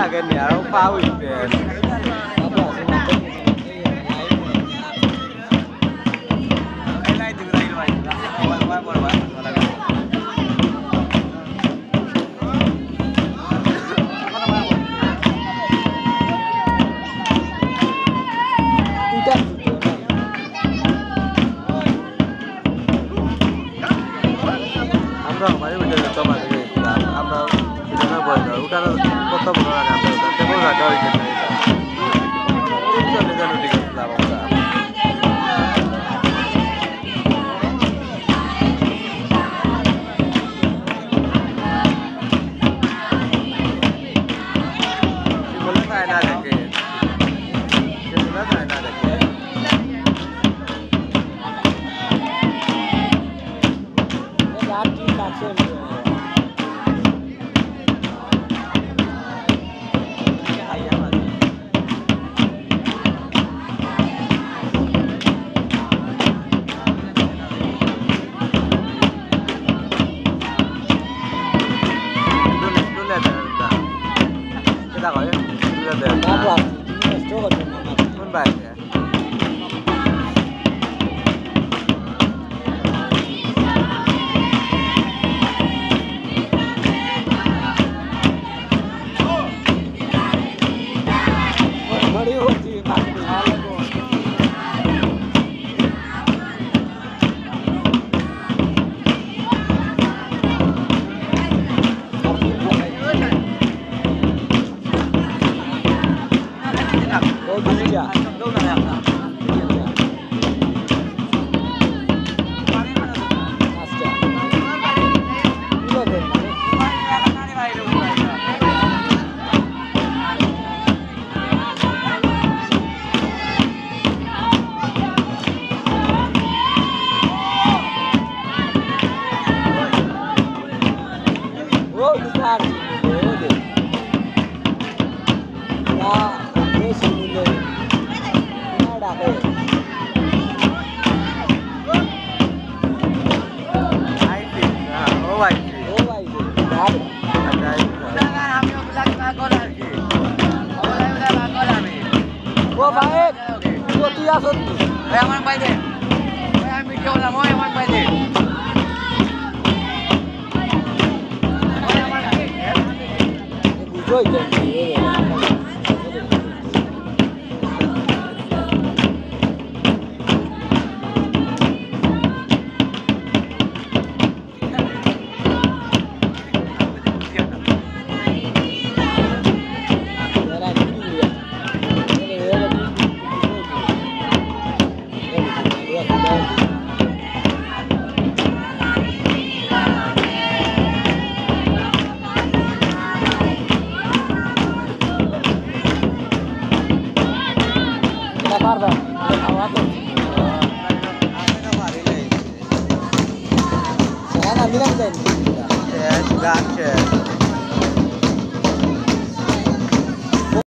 লাগে নি আর পা উঠবে আমরা বাড়ি উঠে যেতাম আগে আমরা উঠানোর কত বড় লাগে আমরা তেমন রাখা হয়েছে না এটা চলে যেন ঠিক আছে আমরা বলে তাই না দেখে সেগুলো তাই না দেখে Con bài kìa. Bड़ी होती है Emang baik deh. Saya mikir lah mau emang baik deh. Bujoi jadi. Barba, awak tu. Saya nak bilang kan. Saya sudah.